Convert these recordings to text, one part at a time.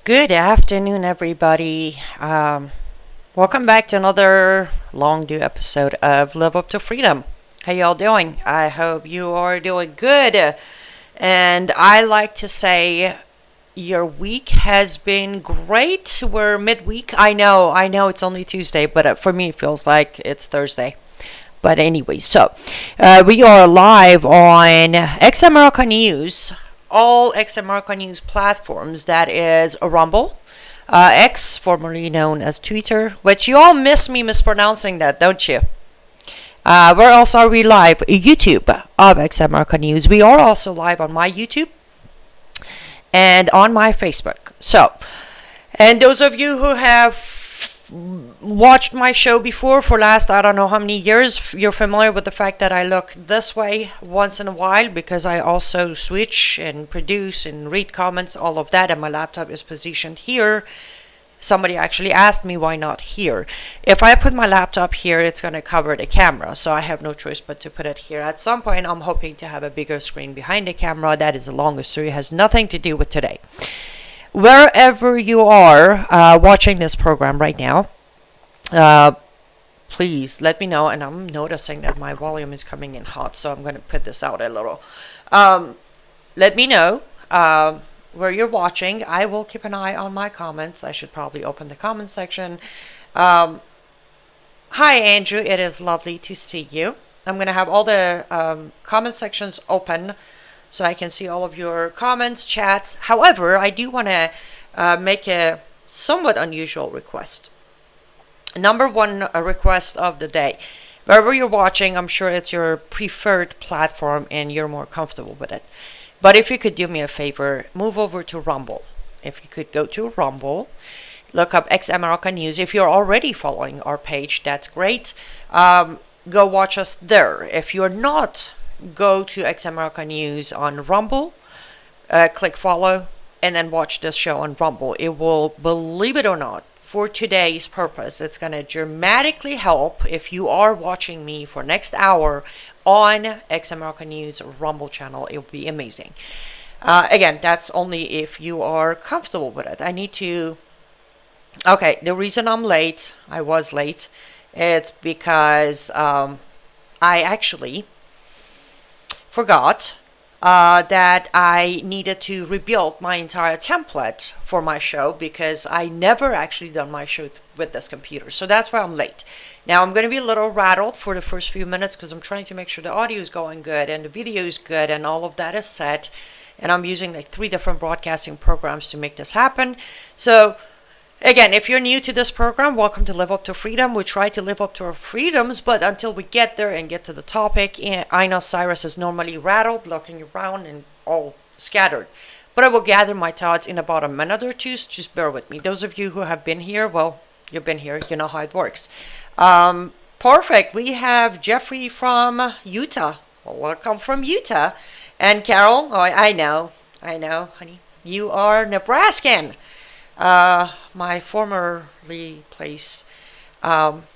Good afternoon, everybody. Welcome back to another long due episode of Live Up to Freedom. How y'all doing? I hope you are doing good. And I like to say your week has been great. We're midweek. I know it's only Tuesday, but for me it feels like it's Thursday. But anyway, we are live on X America News, all X America News platforms. That is Rumble, X, formerly known as Twitter, which you all miss me mispronouncing that, don't you? We're also live YouTube of X America News. We are also live on my YouTube and on my Facebook. And those of you who have watched my show before for last I don't know how many years, you're familiar with the fact that I look this way once in a while because I also switch and produce and read comments, all of that, and my laptop is positioned here. Somebody actually asked me why not here. If I put my laptop here, it's going to cover the camera, so I have no choice but to put it here. At some point, I'm hoping to have a bigger screen behind the camera. That is a longer story. It has nothing to do with today. Wherever you are watching this program right now, please let me know. And I'm noticing that my volume is coming in hot, so I'm going to put this out a little. Let me know where you're watching. I will keep an eye on my comments. I should probably open the comment section. Hi, Andrew. It is lovely to see you. I'm going to have all the comment sections open so I can see all of your comments, chats. However, I do want to make a somewhat unusual request. Number one request of the day. Wherever you're watching, I'm sure it's your preferred platform and you're more comfortable with it. But if you could do me a favor, move over to Rumble. If you could go to Rumble, look up X America News. If you're already following our page, that's great. Go watch us there. If you're not, go to X America News on Rumble, click follow, and then watch this show on Rumble. It will, believe it or not, for today's purpose, it's going to dramatically help if you are watching me for next hour on X America News Rumble channel. It will be amazing. Again, that's only if you are comfortable with it. Okay, the reason I was late, it's because I actually forgot that I needed to rebuild my entire template for my show because I never actually done my show with this computer. So that's why I'm late. Now I'm going to be a little rattled for the first few minutes because I'm trying to make sure the audio is going good and the video is good and all of that is set. And I'm using like 3 different broadcasting programs to make this happen. So again, if you're new to this program, welcome to Live Up to Freedom. We try to live up to our freedoms, but until we get there and get to the topic, Aynaz Cyrus is normally rattled, looking around and all scattered. But I will gather my thoughts in about a minute or two, so just bear with me. Those of you who have been here, well, you've been here, you know how it works. Perfect. We have Jeffrey from Utah. Well, welcome from Utah. And Carol, oh, I know, honey. You are Nebraskan. My former place. Okay,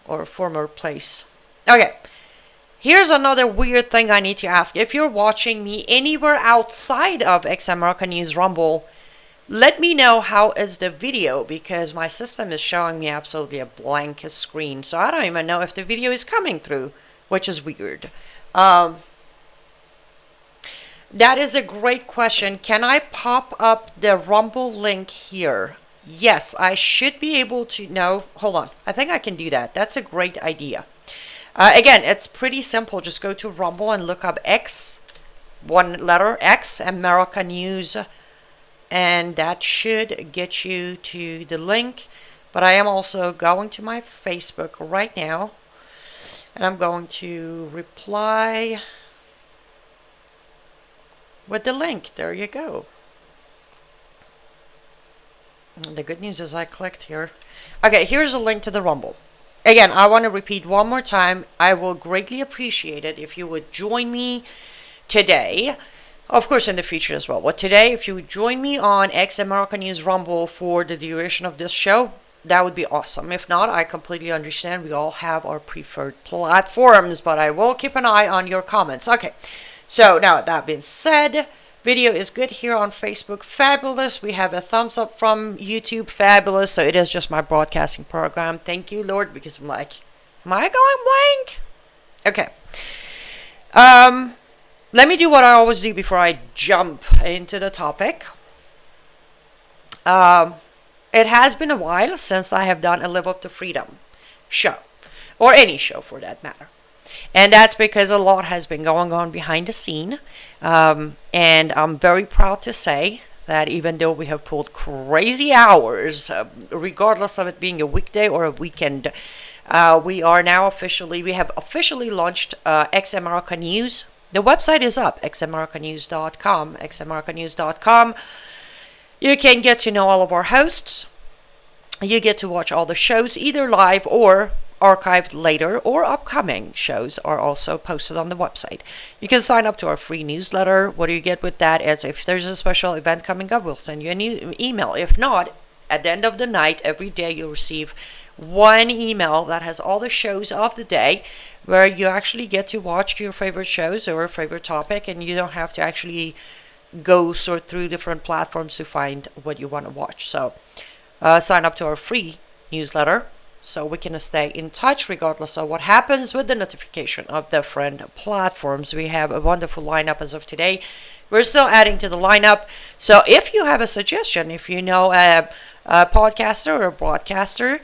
here's another weird thing I need to ask. If you're watching me anywhere outside of X America News Rumble, let me know how is the video because my system is showing me absolutely a blank screen. So I don't even know if the video is coming through, which is weird. That is a great question. Can I pop up the Rumble link here? Yes, I should be able to. No, hold on. I think I can do that. That's a great idea. Again, it's pretty simple. Just go to Rumble and look up X, one letter, X, America News, and that should get you to the link. But I am also going to my Facebook right now, and I'm going to reply with the link. There you go. The good news is I clicked here. Okay, here's a link to the Rumble. Again, I want to repeat one more time. I will greatly appreciate it if you would join me today. Of course, in the future as well. But today, if you would join me on X America News Rumble for the duration of this show, that would be awesome. If not, I completely understand. We all have our preferred platforms, but I will keep an eye on your comments. Okay, so now that being said, Video is good here on Facebook. Fabulous. We have a thumbs up from YouTube. Fabulous. So it is just my broadcasting program. Thank you, Lord, because I'm like, am I going blank? Okay. Let me do what I always do before I jump into the topic. It has been a while since I have done a Live Up to Freedom show, or any show for that matter. And that's because a lot has been going on behind the scene. And I'm very proud to say that even though we have pulled crazy hours, regardless of it being a weekday or a weekend, we have officially launched X America News. The website is up, xamericanews.com, xamericanews.com. You can get to know all of our hosts. You get to watch all the shows, either live or archived later, or upcoming shows are also posted on the website. You can sign up to our free newsletter. What do you get with that is if there's a special event coming up, we'll send you an email. If not, at the end of the night, every day you'll receive one email that has all the shows of the day, where you actually get to watch your favorite shows or favorite topic, and you don't have to actually go sort through different platforms to find what you want to watch. So sign up to our free newsletter so we can stay in touch regardless of what happens with the notification of different platforms. We have a wonderful lineup as of today. We're still adding to the lineup. So if you have a suggestion, if you know a podcaster or a broadcaster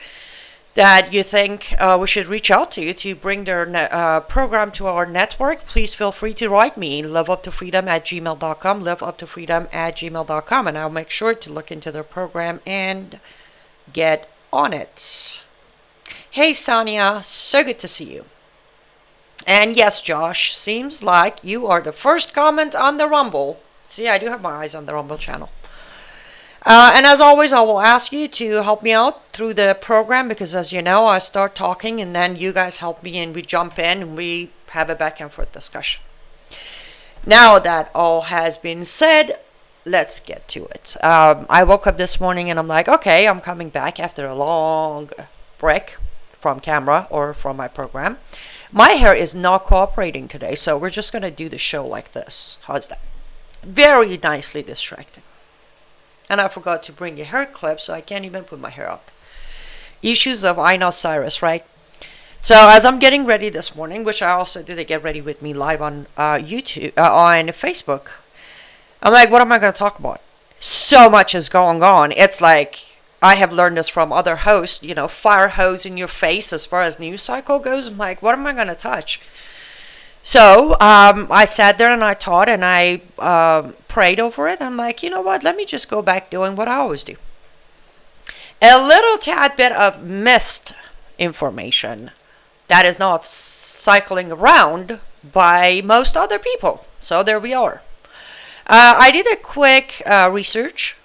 that you think we should reach out to bring their program to our network, please feel free to write me, liveuptofreedom@gmail.com, liveuptofreedom@gmail.com, and I'll make sure to look into their program and get on it. Hey, Sonia, so good to see you. And yes, Josh, seems like you are the first comment on the Rumble. See, I do have my eyes on the Rumble channel. And as always, I will ask you to help me out through the program, because as you know, I start talking and then you guys help me and we jump in and we have a back and forth discussion. Now that all has been said, let's get to it. I woke up this morning and I'm like, okay, I'm coming back after a long break from camera or from my program. My hair is not cooperating today, so we're just going to do the show like this. How's that? Very nicely distracting. And I forgot to bring a hair clip, so I can't even put my hair up. Issues of Aynaz Cyrus, right? So as I'm getting ready this morning, which I also did, Get Ready With Me live on YouTube, on Facebook, I'm like, what am I going to talk about? So much is going on. It's like, I have learned this from other hosts, fire hose in your face as far as news cycle goes. I'm like, what am I going to touch? So I sat there and I taught and I prayed over it. I'm like, you know what? Let me just go back doing what I always do. A little tad bit of missed information that is not cycling around by most other people. So there we are. I did a quick research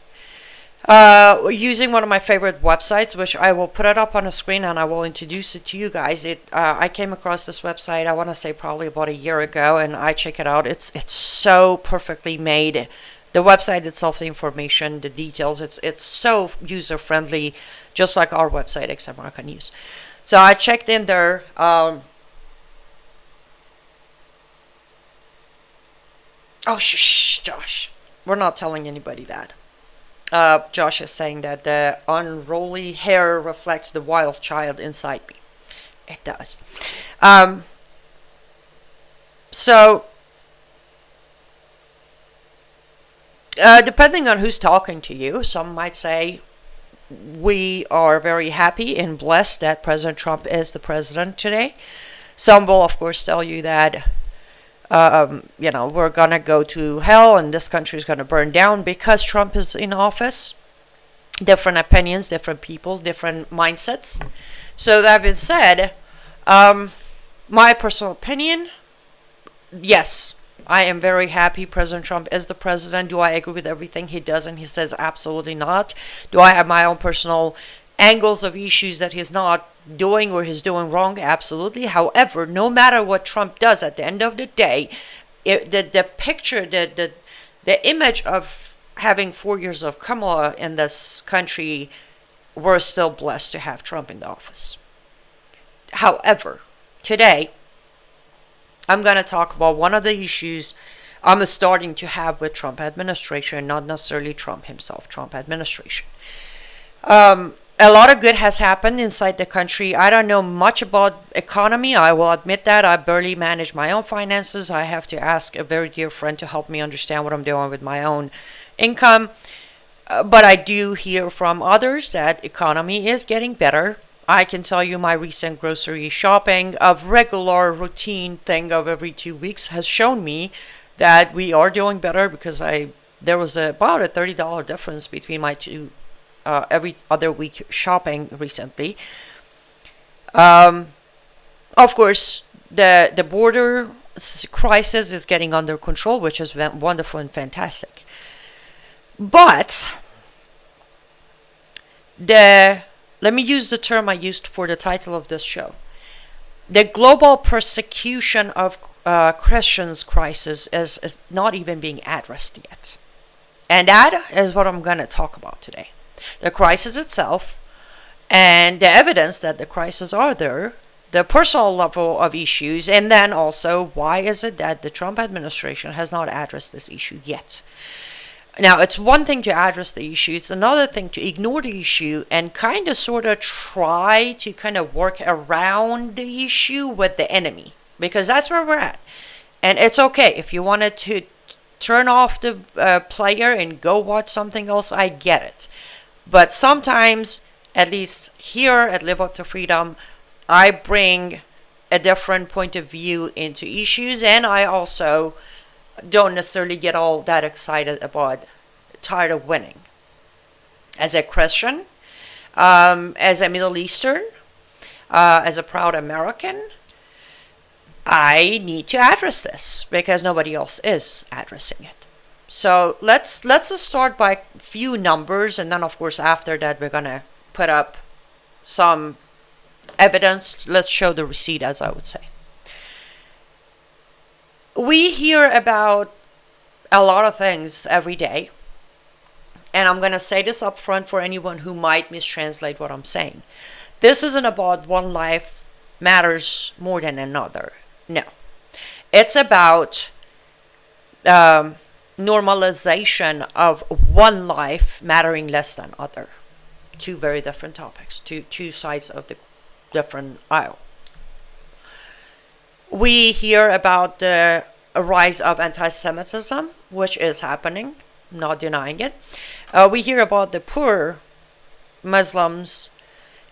using one of my favorite websites, which I will put it up on the screen and I will introduce it to you guys. I came across this website, I want to say probably about a year ago, and I check it out. It's so perfectly made. The website itself, the information, the details, it's so user friendly, just like our website, X America News. So I checked in there. Oh, shh, Josh. We're not telling anybody that. Josh is saying that the unruly hair reflects the wild child inside me. It does. So, depending on who's talking to you, some might say we are very happy and blessed that President Trump is the president today. Some will, of course, tell you that we're going to go to hell and this country is going to burn down because Trump is in office. Different opinions, different people, different mindsets. So that being said, my personal opinion, yes, I am very happy President Trump is the president. Do I agree with everything he does and he says? Absolutely not. Do I have my own personal angles of issues that he's not doing or he's doing wrong? Absolutely. However, no matter what Trump does, at the end of the day, the picture, the image of having 4 years of Kamala in this country, we're still blessed to have Trump in the office. However, today, I'm going to talk about one of the issues I'm starting to have with Trump administration, not necessarily Trump himself, Trump administration. A lot of good has happened inside the country. I don't know much about economy. I will admit that. I barely manage my own finances. I have to ask a very dear friend to help me understand what I'm doing with my own income. But I do hear from others that economy is getting better. I can tell you my recent grocery shopping of regular routine thing of every 2 weeks has shown me that we are doing better, because there was about a $30 difference between my two every other week shopping recently. Of course, the border crisis is getting under control, which is wonderful and fantastic. But let me use the term I used for the title of this show. The global persecution of Christians crisis is not even being addressed yet. And that is what I'm going to talk about today. The crisis itself, and the evidence that the crises are there, the personal level of issues, and then also why is it that the Trump administration has not addressed this issue yet. Now, it's one thing to address the issue, it's another thing to ignore the issue and kind of sort of try to kind of work around the issue with the enemy, because that's where we're at. And it's okay if you wanted to turn off the player and go watch something else, I get it. But sometimes, at least here at Live Up to Freedom, I bring a different point of view into issues, and I also don't necessarily get all that excited about tired of winning. As a Christian, as a Middle Eastern, as a proud American, I need to address this because nobody else is addressing it. So let's start by a few numbers, and then of course after that we're gonna put up some evidence. Let's show the receipt, as I would say. We hear about a lot of things every day, and I'm gonna say this up front for anyone who might mistranslate what I'm saying. This isn't about one life matters more than another. No, it's about normalization of one life mattering less than other. Two very different topics, two sides of the different aisle. We hear about the rise of anti-Semitism, which is happening, not denying it. We hear about the poor Muslims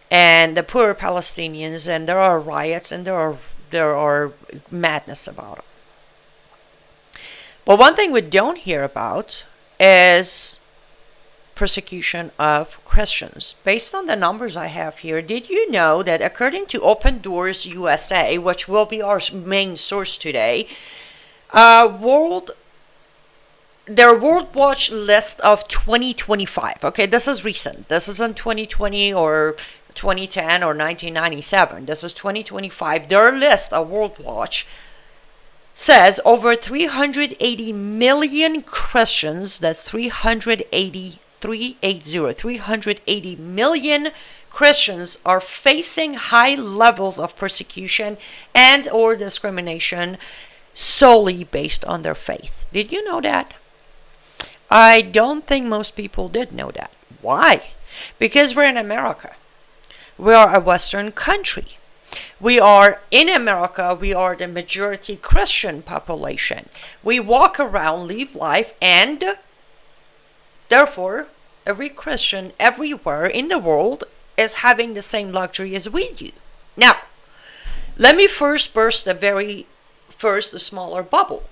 and the poor Palestinians, and there are riots and there are madness about them. But one thing we don't hear about is persecution of Christians. Based on the numbers I have here, did you know that according to Open Doors USA, which will be our main source today, their World Watch list of 2025. Okay, this is recent. This isn't 2020 or 2010 or 1997. This is 2025. Their list of World Watch says over 380 million Christians, that's 380 million Christians are facing high levels of persecution and or discrimination solely based on their faith. Did you know that? I don't think most people did know that. Why? Because we're in America. We are a Western country. We are in America, we are the majority Christian population. We walk around, live life, and therefore, every Christian everywhere in the world is having the same luxury as we do. Now, let me first burst the smaller bubble.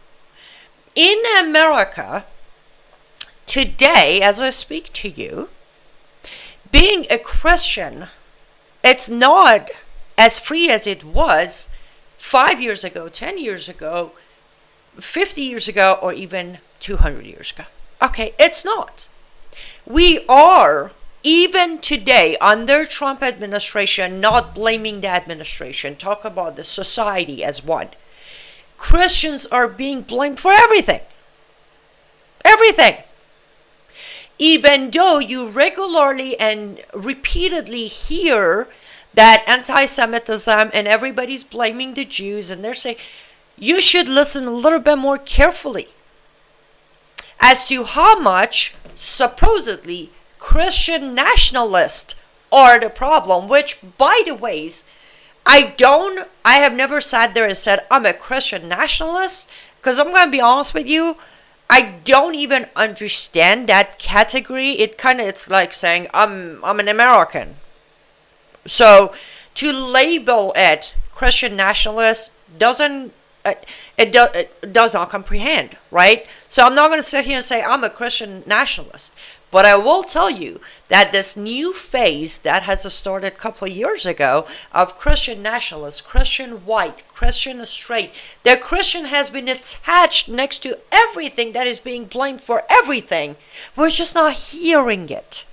In America, today, as I speak to you, being a Christian, it's not as free as it was 5 years ago, 10 years ago, 50 years ago, or even 200 years ago. Okay, it's not. We are, even today, under Trump administration, not blaming the administration, talk about the society as one. Christians are being blamed for everything. Everything. Even though you regularly and repeatedly hear that anti-Semitism and everybody's blaming the Jews, and they're saying, you should listen a little bit more carefully. as to how much supposedly Christian nationalists are the problem, which, by the ways, I have never sat there and said I'm a Christian nationalist, because I'm going to be honest with you, I don't even understand that category. It's like saying I'm an American. So to label it Christian nationalist it does not comprehend, right? So I'm not going to sit here and say I'm a Christian nationalist. But I will tell you that this new phase that has started a couple of years ago of Christian nationalists, Christian white, Christian straight, the Christian has been attached next to everything that is being blamed for everything. We're just not hearing it.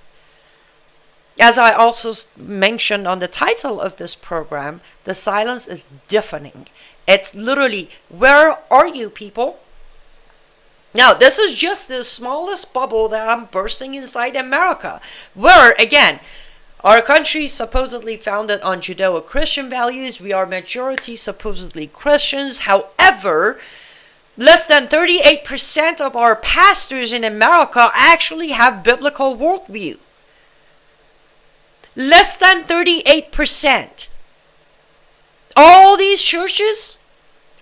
As I also mentioned on the title of this program, the silence is deafening. It's literally, where are you, people? Now, this is just the smallest bubble that I'm bursting inside America, where, again, our country is supposedly founded on Judeo-Christian values. We are majority supposedly Christians. However, less than 38% of our pastors in America actually have biblical worldview. Less than 38%. All these churches,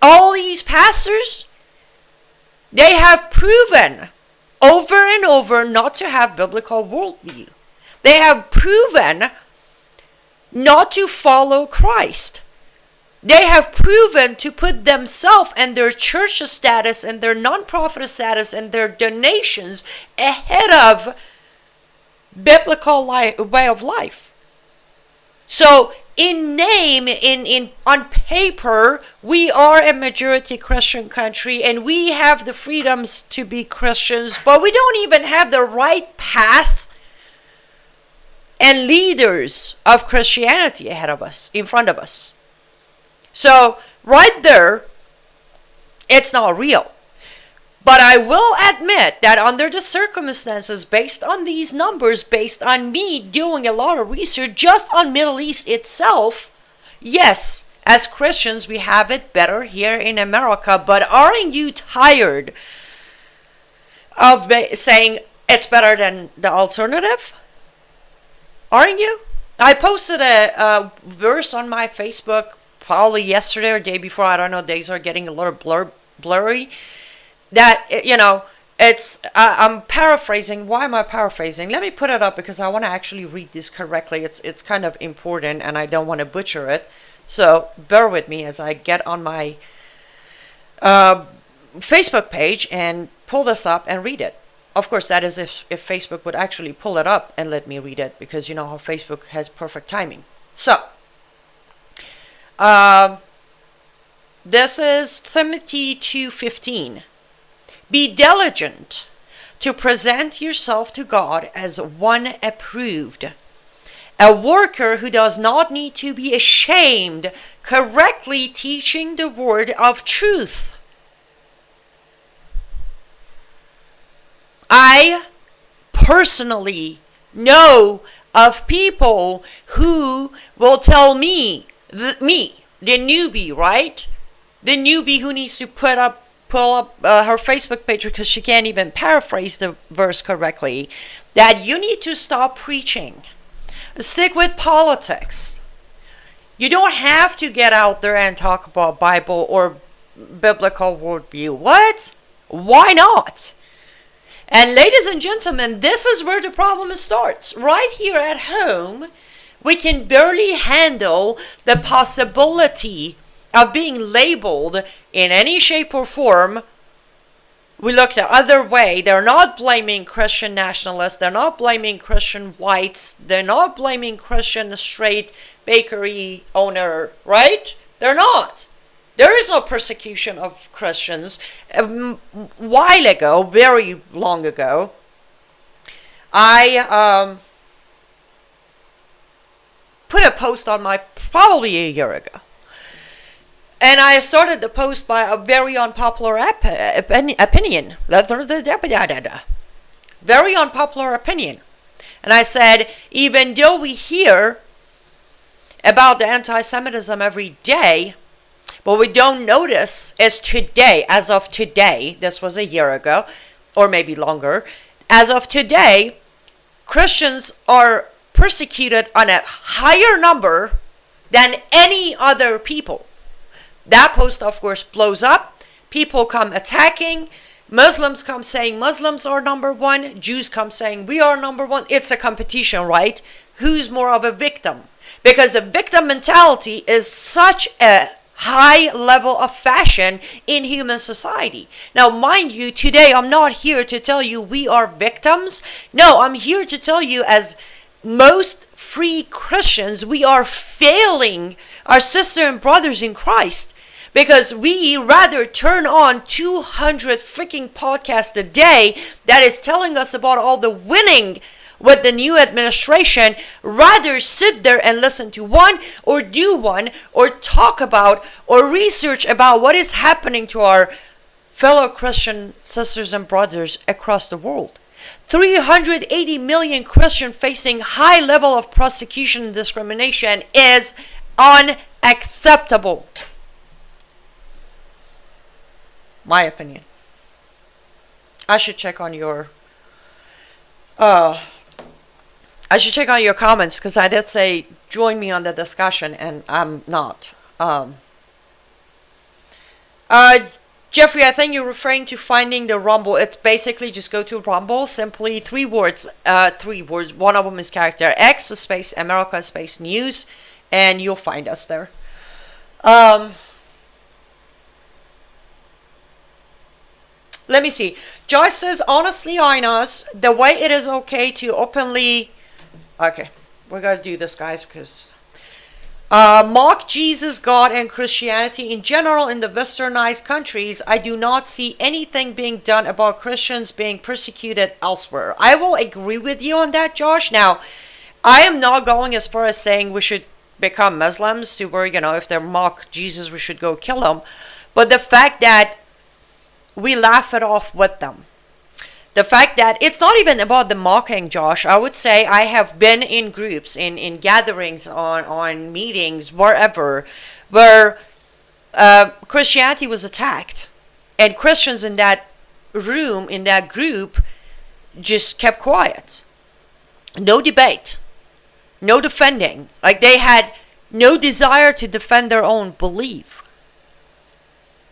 all these pastors, they have proven over and over not to have biblical worldview. They have proven not to follow Christ. They have proven to put themselves and their church status and their nonprofit status and their donations ahead of biblical way of life. So in name, on paper, we are a majority Christian country and we have the freedoms to be Christians, but we don't even have the right path and leaders of Christianity ahead of us, in front of us. So right there, it's not real. But I will admit that under the circumstances, based on these numbers, based on me doing a lot of research just on Middle East itself, yes, as Christians, we have it better here in America. But aren't you tired of saying it's better than the alternative? Aren't you? I posted a verse on my Facebook probably yesterday or day before. I don't know. Days are getting a little blurry. That, I'm paraphrasing. Why am I paraphrasing? Let me put it up because I want to actually read this correctly. It's kind of important and I don't want to butcher it. So bear with me as I get on my Facebook page and pull this up and read it. Of course, that is if Facebook would actually pull it up and let me read it, because you know how Facebook has perfect timing. So, this is Timothy 2:15. Be diligent to present yourself to God as one approved, a worker who does not need to be ashamed, correctly teaching the word of truth. I personally know of people who will tell me, the newbie, right? The newbie who needs to pull up her Facebook page because she can't even paraphrase the verse correctly, that you need to stop preaching. Stick with politics. You don't have to get out there and talk about Bible or biblical worldview. What? Why not? And ladies and gentlemen, this is where the problem starts. Right here at home, we can barely handle the possibility of being labeled in any shape or form. We look the other way. They're not blaming Christian nationalists. They're not blaming Christian whites. They're not blaming Christian straight bakery owner, right? They're not. There is no persecution of Christians. A while ago, very long ago, I put a post on probably a year ago. And I started the post by a very unpopular opinion. Very unpopular opinion. And I said, even though we hear about the anti-Semitism every day, what we don't notice is today, as of today, this was a year ago, or maybe longer. As of today, Christians are persecuted on a higher number than any other people. That post, of course, blows up. People come attacking. Muslims come saying Muslims are number one. Jews come saying we are number one. It's a competition, right? Who's more of a victim? Because the victim mentality is such a high level of fashion in human society. Now, mind you, today I'm not here to tell you we are victims. No, I'm here to tell you, as most free Christians, we are failing our sisters and brothers in Christ, because we rather turn on 200 freaking podcasts a day that is telling us about all the winning with the new administration, rather sit there and listen to one or do one or talk about or research about what is happening to our fellow Christian sisters and brothers across the world. 380 million Christians facing high level of persecution and discrimination is unacceptable. My opinion. I should check on your comments, because I did say join me on the discussion, and I'm not. Jeffrey, I think you're referring to finding the Rumble. It's basically just go to Rumble, simply three words. One of them is character X space America space news, and you'll find us there. Let me see. Joyce says, honestly, Aynaz, the way it is okay to openly... Okay, we gotta do this, guys, because... mock Jesus, God, and Christianity in general in the westernized countries, I do not see anything being done about Christians being persecuted elsewhere. I will agree with you on that, Josh. Now, I am not going as far as saying we should become Muslims to where, if they mock Jesus, we should go kill them. But the fact that we laugh it off with them. The fact that it's not even about the mocking, Josh. I would say I have been in groups, in gatherings, on meetings, wherever, where Christianity was attacked. And Christians in that room, in that group, just kept quiet. No debate. No defending. Like, they had no desire to defend their own belief.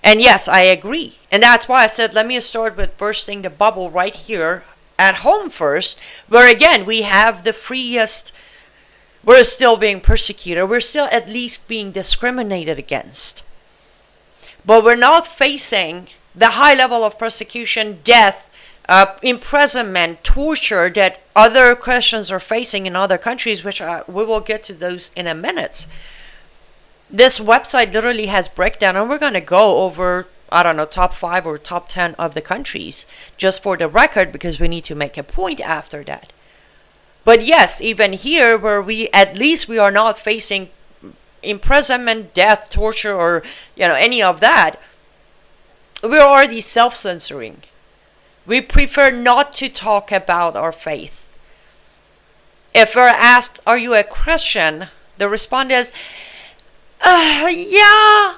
And yes, I agree. And that's why I said, let me start with bursting the bubble right here at home first, where again, we have the freest, we're still being persecuted. We're still at least being discriminated against. But we're not facing the high level of persecution, death, imprisonment, torture that other Christians are facing in other countries, which we will get to those in a minute. This website literally has breakdown, and we're going to go over, I don't know, top 5 or top 10 of the countries, just for the record, because we need to make a point after that. But yes, even here, where we are not facing imprisonment, death, torture, or, any of that, we're already self-censoring. We prefer not to talk about our faith. If we're asked, are you a Christian? The response is, yeah.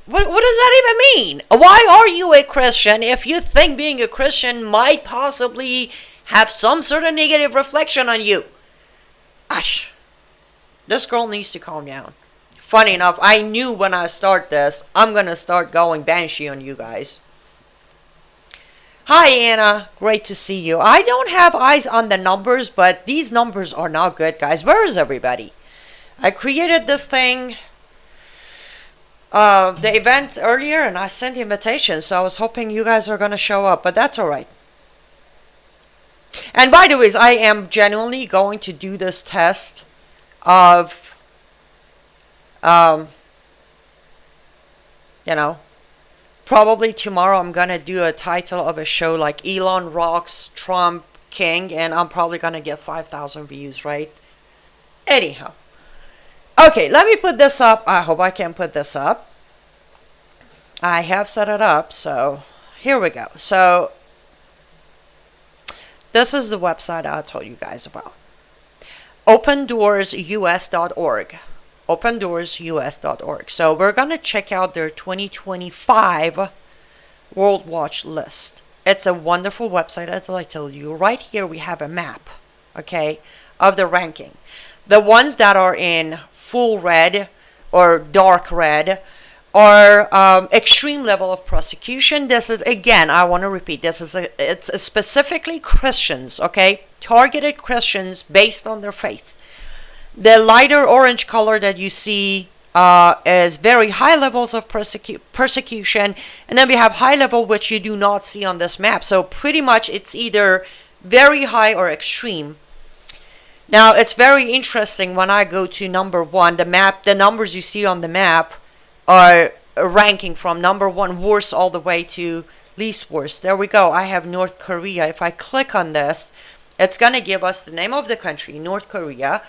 What does that even mean? Why are you a Christian if you think being a Christian might possibly have some sort of negative reflection on you? Ash, this girl needs to calm down. Funny enough, I knew when I start this, I'm going to start going banshee on you guys. Hi, Anna. Great to see you. I don't have eyes on the numbers, but these numbers are not good, guys. Where is everybody? I created this thing, the event earlier, and I sent invitations, so I was hoping you guys are going to show up, but that's all right. And by the way, I am genuinely going to do this test of, probably tomorrow I'm going to do a title of a show like Elon Rocks Trump King, and I'm probably going to get 5,000 views, right? Anyhow. Okay, let me put this up. I hope I can put this up. I have set it up, so here we go. So, this is the website I told you guys about. OpenDoorsUS.org. OpenDoorsUS.org. So, we're going to check out their 2025 World Watch List. It's a wonderful website, as I told you. Right here we have a map, okay, of the ranking. The ones that are in full red or dark red are extreme level of prosecution. This is, again, I want to repeat, it's specifically Christians, okay, targeted Christians based on their faith. The lighter orange color that you see is very high levels of persecution, and then we have high level, which you do not see on this map. So pretty much it's either very high or extreme. Now it's very interesting when I go to number one, the numbers you see on the map are ranking from number one worst all the way to least worst. There we go. I have North Korea. If I click on this, it's going to give us the name of the country, North Korea.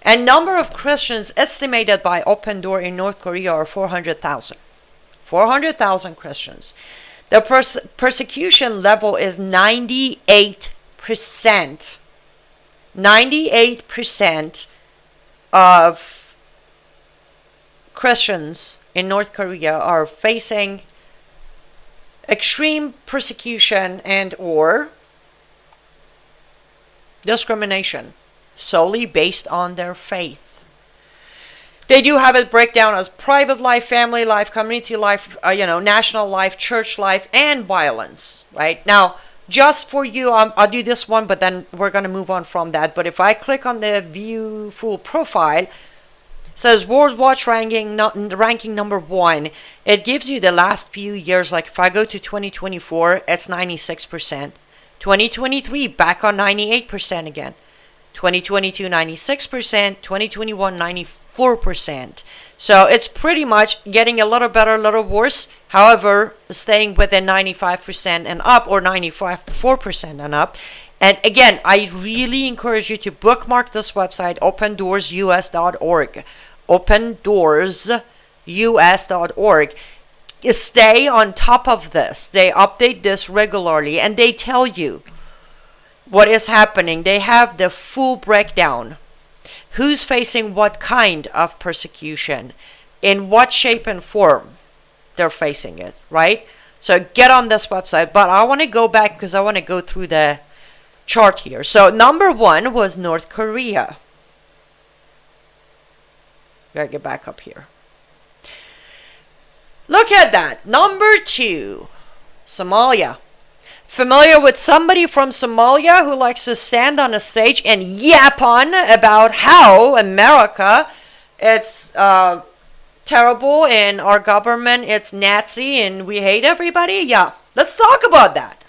And number of Christians estimated by Open Door in North Korea are 400,000. 400,000 Christians. The persecution level is 98%. 98% of Christians in North Korea are facing extreme persecution and or discrimination solely based on their faith. They do have it breakdown as private life, family life, community life, national life, church life, and violence, right? Now, just for you, I'll do this one, but then we're going to move on from that. But if I click on the view full profile, it says World Watch ranking number one. It gives you the last few years. Like if I go to 2024, it's 96%. 2023, back on 98% again. 2022, 96%. 2021, 94%. So it's pretty much getting a little better, a little worse. However, staying within 95% and up, or 94% and up. And again, I really encourage you to bookmark this website, opendoorsUS.org. opendoorsUS.org. Stay on top of this. They update this regularly, and they tell you what is happening. They have the full breakdown. Who's facing what kind of persecution, in what shape and form they're facing it, right? So get on this website. But I want to go back because I want to go through the chart here. So number one was North Korea. Gotta get back up here. Look at that. Number two, Somalia. Familiar with somebody from Somalia who likes to stand on a stage and yap on about how America, it's terrible, and our government, it's Nazi, and we hate everybody? Yeah, let's talk about that.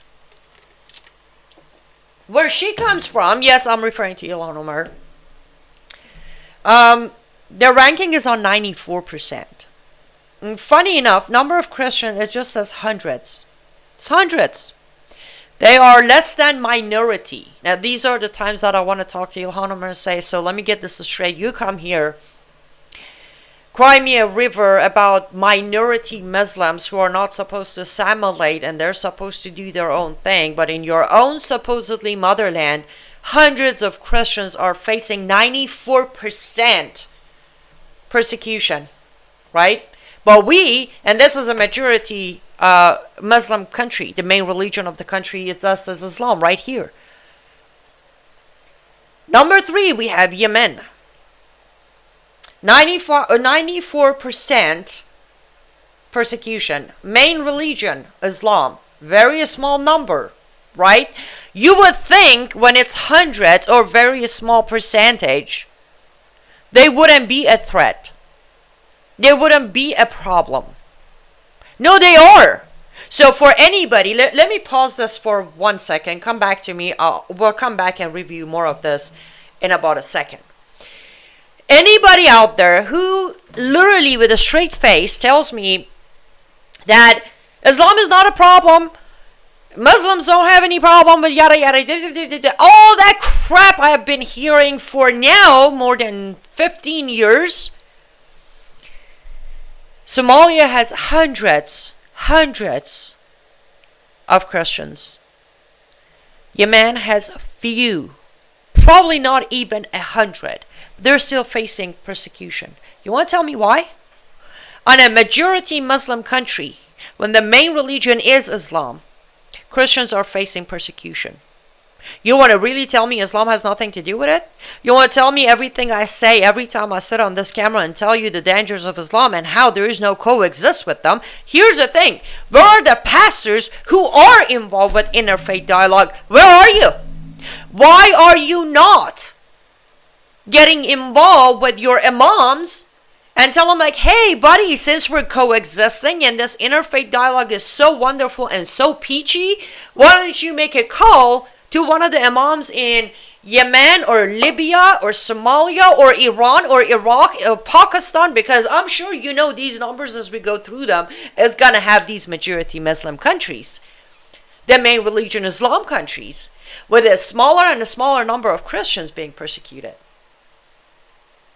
Where she comes from, yes, I'm referring to Ilhan Omar. Their ranking is on 94%. And funny enough, number of Christians, it just says hundreds. It's hundreds. They are less than minority. Now, these are the times that I want to talk to Ilhan Omar and say, so let me get this straight. You come here, cry me a river about minority Muslims who are not supposed to assimilate and they're supposed to do their own thing. But in your own supposedly motherland, hundreds of Christians are facing 94% persecution, right? But we, and this is a majority Muslim country, the main religion of the country, it does is Islam, right here. Number three, we have Yemen. 94% persecution. Main religion, Islam. Very small number, right? You would think when it's hundreds or very small percentage, they wouldn't be a threat. They wouldn't be a problem. No, they are. So for anybody, let me pause this for 1 second. Come back to me. We'll come back and review more of this in about a second. Anybody out there who literally with a straight face tells me that Islam is not a problem, Muslims don't have any problem with yada yada, all that crap I have been hearing for now more than 15 years. Somalia has hundreds of Christians. Yemen has few, probably not even 100. They're still facing persecution. You want to tell me why? On a majority Muslim country, when the main religion is Islam, Christians are facing persecution. You want to really tell me Islam has nothing to do with it? You want to tell me everything I say every time I sit on this camera and tell you the dangers of Islam and how there is no coexist with them? Here's the thing. Where are the pastors who are involved with interfaith dialogue? Where are you? Why are you not getting involved with your imams and tell them like, hey buddy, since we're coexisting and this interfaith dialogue is so wonderful and so peachy, why don't you make a call to one of the imams in Yemen or Libya or Somalia or Iran or Iraq or Pakistan, because I'm sure you know these numbers as we go through them is going to have these majority Muslim countries, the main religion Islam countries, with a smaller and a smaller number of Christians being persecuted.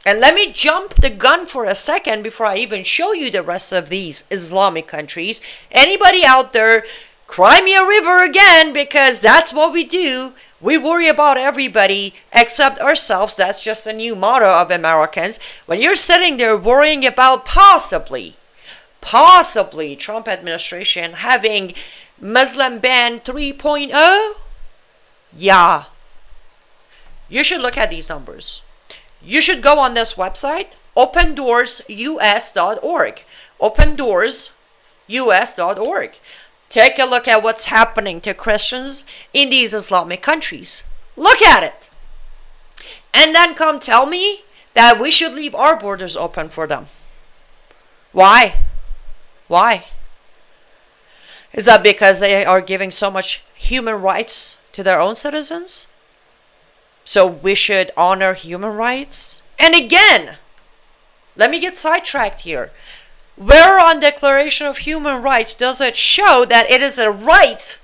And let me jump the gun for a second before I even show you the rest of these Islamic countries. Anybody out there, cry me a river again, because that's what we do. We worry about everybody except ourselves. That's just a new motto of Americans. When you're sitting there worrying about possibly Trump administration having Muslim ban 3.0, yeah, you should look at these numbers. You should go on this website, opendoorsus.org. opendoorsus.org. Take a look at what's happening to Christians in these Islamic countries. Look at it. And then come tell me that we should leave our borders open for them. Why? Why? Is that because they are giving so much human rights to their own citizens? So we should honor human rights? And again, let me get sidetracked here. Where on Declaration of Human Rights does it show that it is a right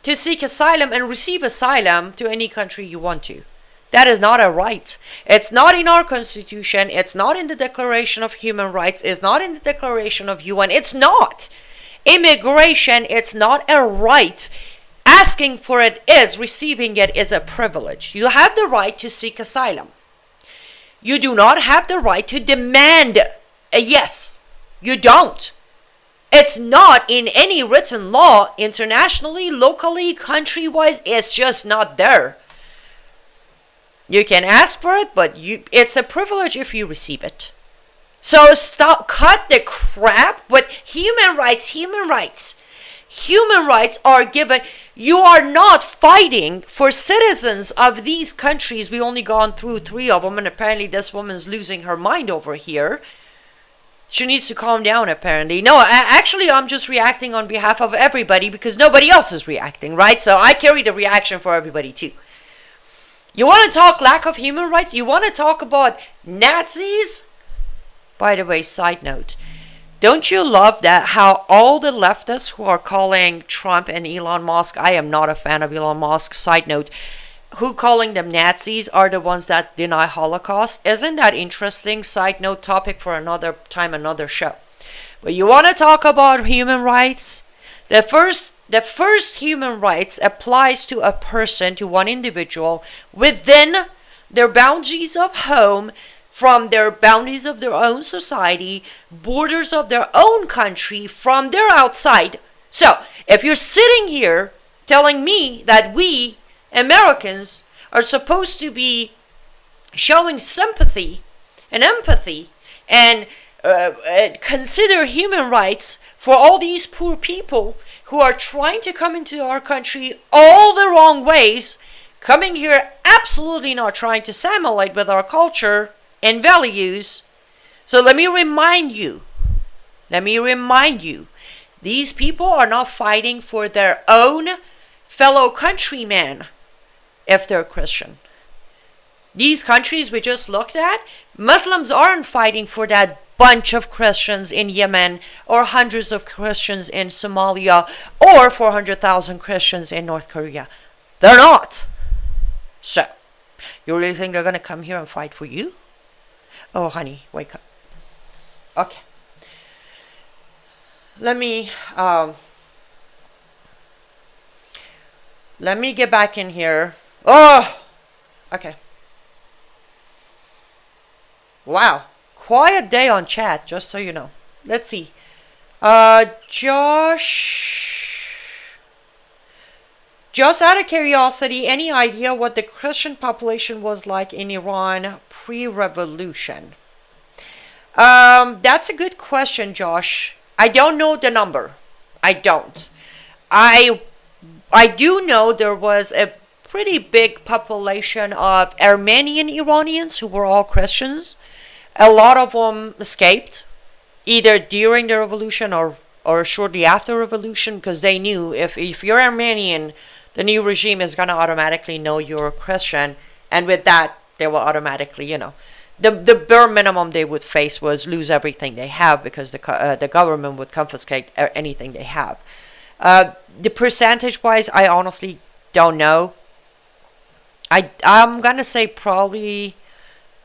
to seek asylum and receive asylum to any country you want to? That is not a right. It's not in our Constitution. It's not in the Declaration of Human Rights. It's not in the Declaration of UN. It's not. Immigration, it's not a right. Asking for it is, receiving it is a privilege. You have the right to seek asylum. You do not have the right to demand a yes. You don't. It's not in any written law, internationally, locally, country-wise. It's just not there. You can ask for it, but it's a privilege if you receive it. So cut the crap with human rights. Human rights are given. You are not fighting for citizens of these countries. We only gone through 3 of them, and apparently this woman's losing her mind over here. She needs to calm down, apparently. No, actually, I'm just reacting on behalf of everybody because nobody else is reacting, right? So I carry the reaction for everybody too. You want to talk lack of human rights? You want to talk about Nazis? By the way, side note. Don't you love that how all the leftists who are calling Trump and Elon Musk, I am not a fan of Elon Musk, side note, who calling them Nazis are the ones that deny Holocaust? Isn't that interesting? Side note, topic for another time, another show. But you want to talk about human rights? The first human rights applies to a person, to one individual, within their boundaries of home, from their boundaries of their own society, borders of their own country, from their outside. So, if you're sitting here telling me that we, Americans, are supposed to be showing sympathy and empathy and consider human rights for all these poor people who are trying to come into our country all the wrong ways, coming here absolutely not trying to assimilate with our culture and values. So let me remind you, these people are not fighting for their own fellow countrymen if they're Christian. These countries we just looked at, Muslims aren't fighting for that bunch of Christians in Yemen, or hundreds of Christians in Somalia, or 400,000 Christians in North Korea. They're not. So, you really think they're going to come here and fight for you? Oh, honey, wake up. Okay. Let me get back in here. Oh, okay. Wow. Quiet day on chat, just so you know. Let's see. Josh, just out of curiosity, any idea what the Christian population was like in Iran pre-revolution? That's a good question, Josh. I don't know the number. I don't. I I do know there was a pretty big population of Armenian Iranians who were all Christians. A lot of them escaped, either during the revolution or shortly after revolution, because they knew if you're Armenian, the new regime is going to automatically know you're a Christian, and with that, they will automatically, the bare minimum they would face was lose everything they have, because the government would confiscate anything they have. The percentage wise, I honestly don't know. I'm gonna say probably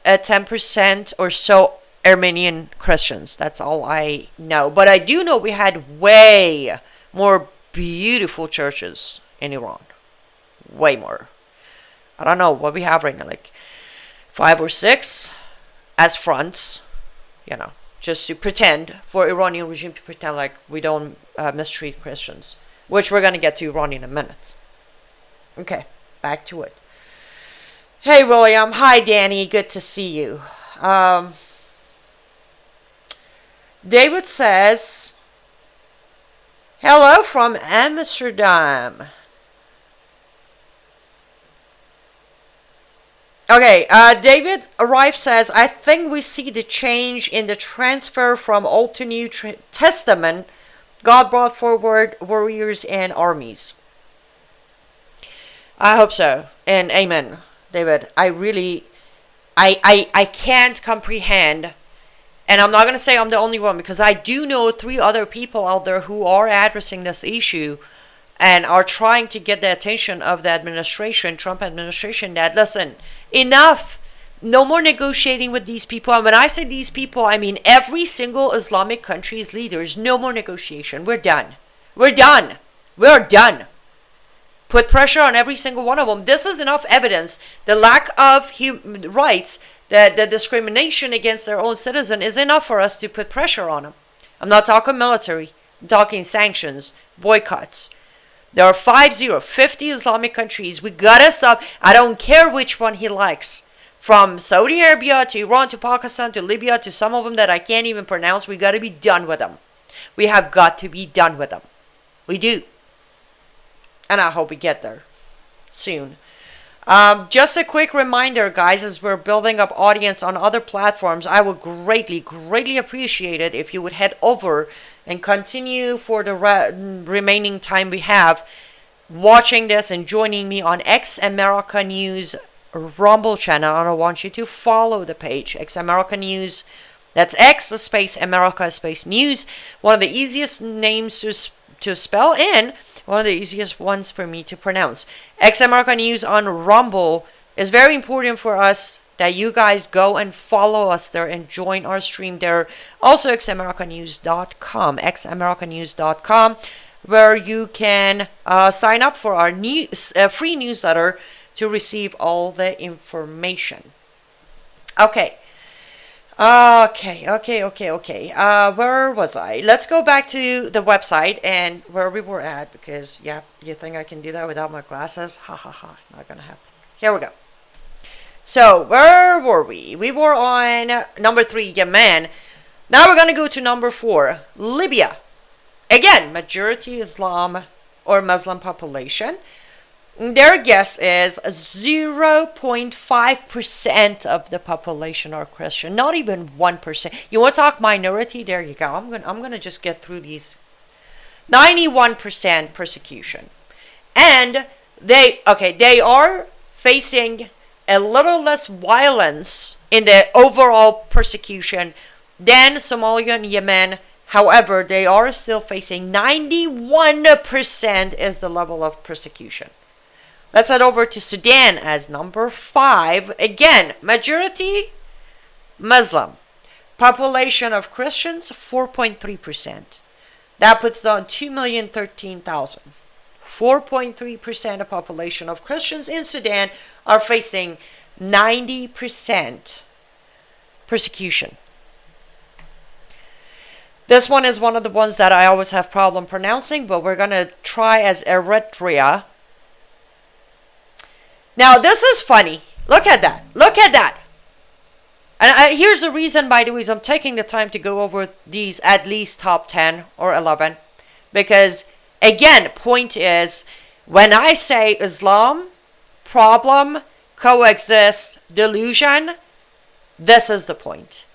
10% or so Armenian Christians. That's all I know. But I do know we had way more beautiful churches in Iran. Way more. I don't know what we have right now, like 5 or 6 as fronts, just to pretend, for Iranian regime to pretend like we don't mistreat Christians, which we're going to get to Iran in a minute. Okay, back to it. Hey, William. Hi, Danny. Good to see you. David says, hello from Amsterdam. Okay, David Arrive says, I think we see the change in the transfer from Old to New Testament. God brought forward warriors and armies. I hope so. And amen, David. I can't comprehend, and I'm not going to say I'm the only one, because I do know 3 other people out there who are addressing this issue and are trying to get the attention of the administration, Trump administration, that, listen, enough. No more negotiating with these people. And when I say these people, I mean every single Islamic country's leaders. No more negotiation. We're done. We're done. We're done. Put pressure on every single one of them. This is enough evidence. The lack of human rights, the discrimination against their own citizen is enough for us to put pressure on them. I'm not talking military. I'm talking sanctions, boycotts. There are 50 Islamic countries. We gotta stop. I don't care which one he likes. From Saudi Arabia to Iran to Pakistan to Libya to some of them that I can't even pronounce. We gotta be done with them. We have got to be done with them. We do. And I hope we get there soon. Just a quick reminder, guys, as we're building up audience on other platforms, I would greatly appreciate it if you would head over and continue for the remaining time we have watching this and joining me on X America News Rumble channel. And I want you to follow the page, X America News. That's X space America space News. One of the easiest names to spell in. One of the easiest ones for me to pronounce. X America News on Rumble is very important for us that you guys go and follow us there and join our stream there. Also, xamericanews.com, xamericanews.com, where you can sign up for our free newsletter to receive all the information. Okay. Where was I? Let's go back to the website and where we were at, because, yeah, you think I can do that without my glasses? Ha ha ha, not gonna happen. Here we go. So, where were we? We were on number 3, Yemen. Now we're gonna go to number 4, Libya. Again, majority Islam or Muslim population. Their guess is 0.5% of the population are Christian. Not even 1%. You want to talk minority? There you go. I'm gonna just get through these. 91% persecution, and they are facing a little less violence in the overall persecution than Somalia and Yemen. However, they are still facing 91% is the level of persecution. Let's head over to Sudan as number 5. Again, majority Muslim. Population of Christians, 4.3%. That puts down 2,013,000. 4.3% of population of Christians in Sudan are facing 90% persecution. This one is one of the ones that I always have problem pronouncing, but we're going to try as Eritrea. Now, this is funny. Look at that. Look at that. And here's the reason, by the way, is I'm taking the time to go over these at least top 10 or 11. Because, again, point is, when I say Islam, problem, coexist, delusion, this is the point.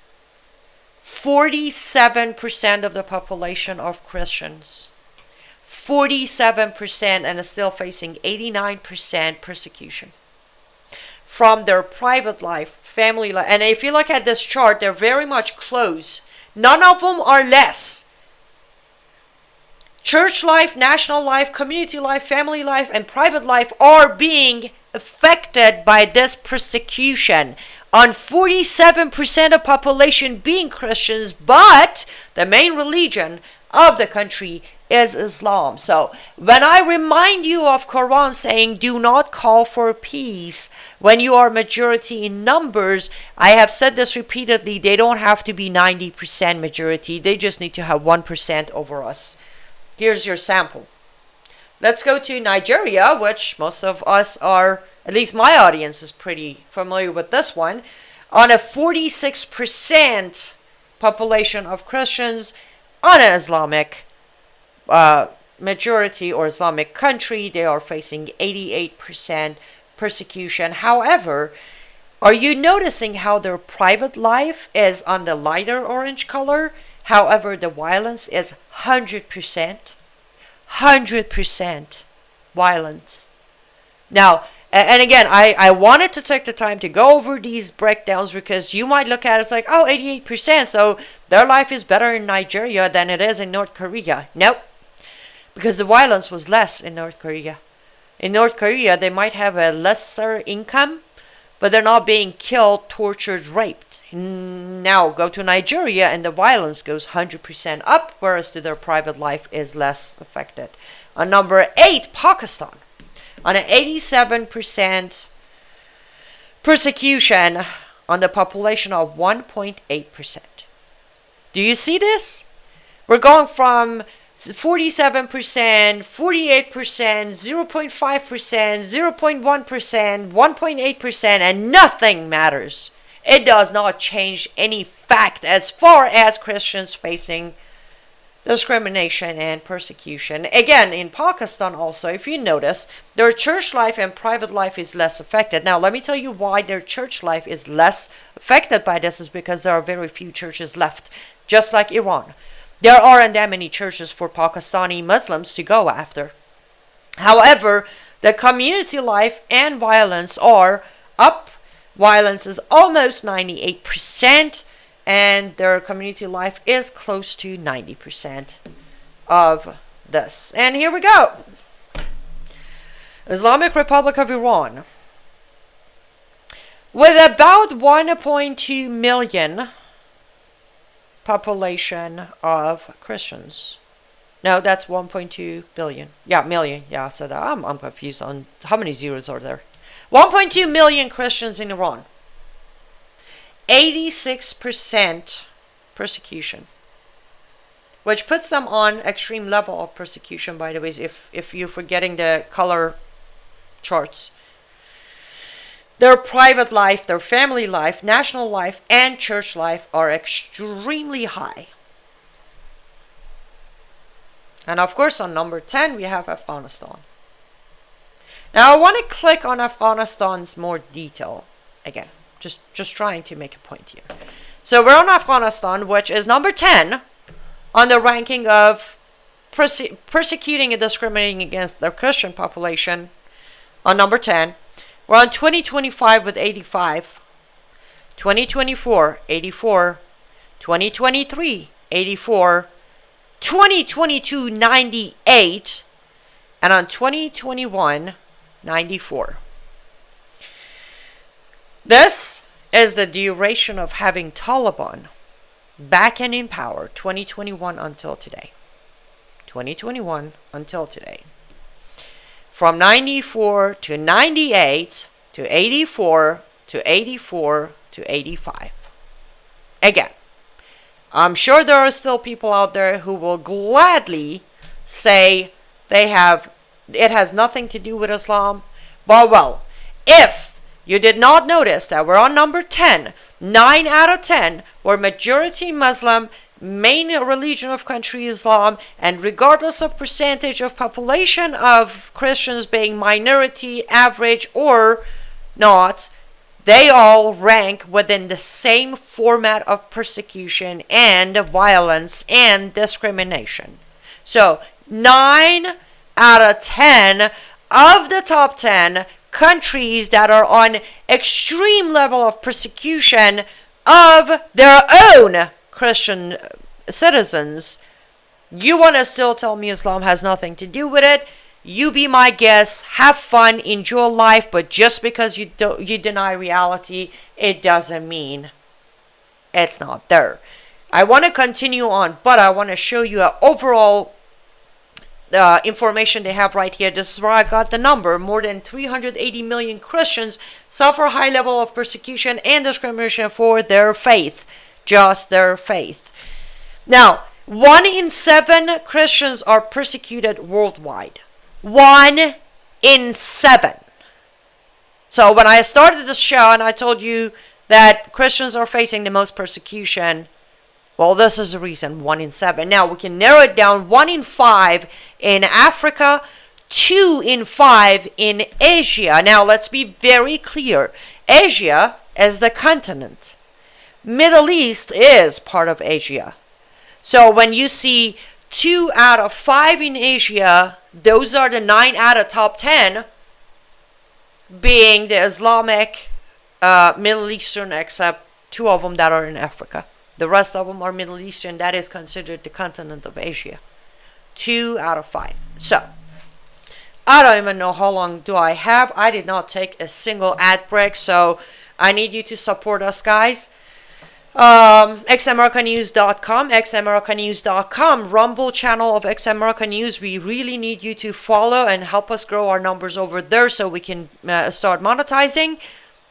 47% of the population of Christians. 47% and is still facing 89% persecution. From their private life, family life. And if you look at this chart, they're very much close. None of them are less. Church life, national life, community life, family life, and private life are being affected by this persecution. On 47% of population being Christians, but the main religion of the country is Islam. So when I remind you of Quran saying do not call for peace when you are majority in numbers, I have said this repeatedly, they don't have to be 90% majority, they just need to have 1% over us. Here's your sample. Let's go to Nigeria, which most of us are, at least my audience is pretty familiar with this one. On a 46% population of Christians, on an Islamic majority or Islamic country, they are facing 88% persecution. However, are you noticing how their private life is on the lighter orange color? However, the violence is 100%. 100% violence. Now, and again, I wanted to take the time to go over these breakdowns because you might look at it as like, oh, 88%, so their life is better in Nigeria than it is in North Korea. Nope. Because the violence was less in North Korea. In North Korea, they might have a lesser income, but they're not being killed, tortured, raped. Now, go to Nigeria and the violence goes 100% up, whereas to their private life is less affected. On number 8, Pakistan. On an 87% persecution on the population of 1.8%. Do you see this? We're going from 47%, 48%, 0.5%, 0.1%, 1.8%, and nothing matters. It does not change any fact as far as Christians facing discrimination and persecution. Again, in Pakistan also, if you notice, their church life and private life is less affected. Now, let me tell you why their church life is less affected by this is because there are very few churches left, just like Iran. There aren't that many churches for Pakistani Muslims to go after. However, the community life and violence are up. Violence is almost 98%. And their community life is close to 90% of this. And here we go. Islamic Republic of Iran. With about 1.2 million population of Christians. No, that's 1.2 billion. Yeah, million. Yeah, so I'm confused on how many zeros are there. 1.2 million Christians in Iran. 86% persecution, which puts them on extreme level of persecution, by the way, if you're forgetting the color charts. Their private life, their family life, national life, and church life are extremely high. And of course, on number 10, we have Afghanistan. Now, I want to click on Afghanistan's more detail again. Just trying to make a point here. So we're on Afghanistan, which is number 10 on the ranking of persecuting and discriminating against the Christian population. On number 10. We're on 2025 with 85. 2024, 84. 2023, 84. 2022, 98. And on 2021, 94. This is the duration of having Taliban back and in power, 2021 until today. 2021 until today. From 94 to 98 to 84 to 84 to 85. Again, I'm sure there are still people out there who will gladly say it has nothing to do with Islam. But well, if you did not notice that we're on number 10, 9 out of 10 were majority Muslim, main religion of country Islam, and regardless of percentage of population of Christians being minority, average, or not, they all rank within the same format of persecution and violence and discrimination. So 9 out of 10 of the top 10 countries that are on extreme level of persecution of their own Christian citizens. You want to still tell me Islam has nothing to do with it? You be my guest, have fun, enjoy life, but just because you deny reality, it doesn't mean it's not there. I want to continue on, but I want to show you an overall information they have right here. This is where I got the number. More than 380 million Christians suffer high level of persecution and discrimination for their faith. Just their faith. Now, 1 in 7 Christians are persecuted worldwide. 1 in 7. So when I started this show and I told you that Christians are facing the most persecution, well, this is the reason, 1 in 7. Now, we can narrow it down. 1 in 5 in Africa, 2 in 5 in Asia. Now, let's be very clear. Asia is the continent. Middle East is part of Asia. So when you see 2 out of 5 in Asia, those are the 9 out of top 10 being the Islamic, Middle Eastern, except 2 of them that are in Africa. The rest of them are Middle Eastern. That is considered the continent of Asia. 2 out of 5. So, I don't even know how long do I have. I did not take a single ad break, so I need you to support us, guys. xamericanews.com, xamericanews.com, Rumble channel of Xamerica News. We really need you to follow and help us grow our numbers over there so we can start monetizing.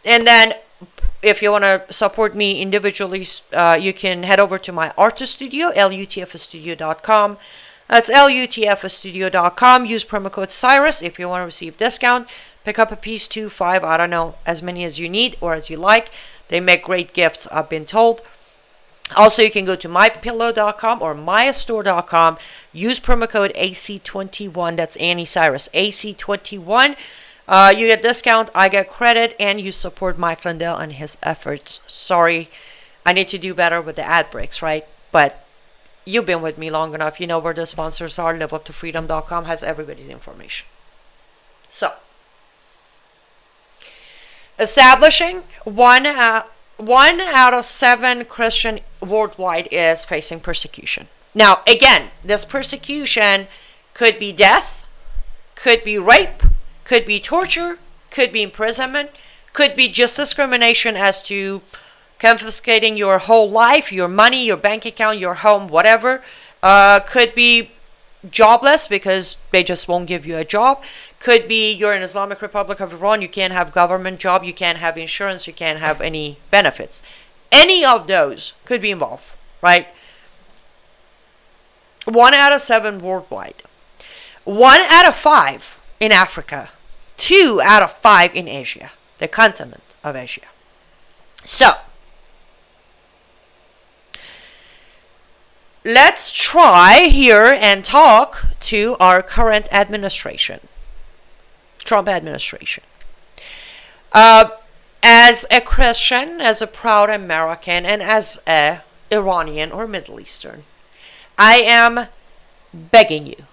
And then if you want to support me individually, you can head over to my artist studio, lutfstudio.com. That's lutfstudio.com. Use promo code Cyrus if you want to receive discount. Pick up a piece, 2, 5, I don't know, as many as you need or as you like. They make great gifts, I've been told. Also, you can go to mypillow.com or myastore.com. Use promo code AC21. That's Annie Cyrus. AC21. You get discount, I get credit, and you support Mike Lindell and his efforts. Sorry, I need to do better with the ad breaks, right? But you've been with me long enough. You know where the sponsors are. LiveUpToFreedom.com has everybody's information. So, establishing 1 out of 7 Christian worldwide is facing persecution. Now, again, this persecution could be death, could be rape, could be torture, could be imprisonment, could be just discrimination as to confiscating your whole life, your money, your bank account, your home, whatever. Could be jobless because they just won't give you a job. Could be you're in Islamic Republic of Iran, you can't have government job, you can't have insurance, you can't have any benefits. Any of those could be involved, right? 1 out of 7 worldwide. 1 out of 5 in Africa. 2 out of 5 in Asia, the continent of Asia. So, let's try here and talk to our current administration, Trump administration. As a Christian, as a proud American, and as a Iranian or Middle Eastern, I am begging you,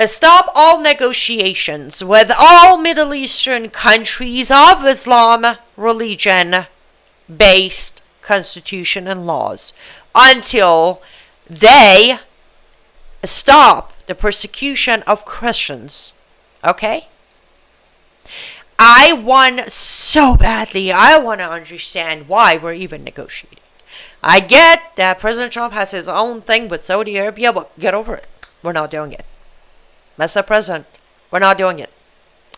stop all negotiations with all Middle Eastern countries of Islam religion-based constitution and laws until they stop the persecution of Christians. Okay? I want so badly, I want to understand why we're even negotiating. I get that President Trump has his own thing with Saudi Arabia, but get over it. We're not doing it. Mr. President, we're not doing it.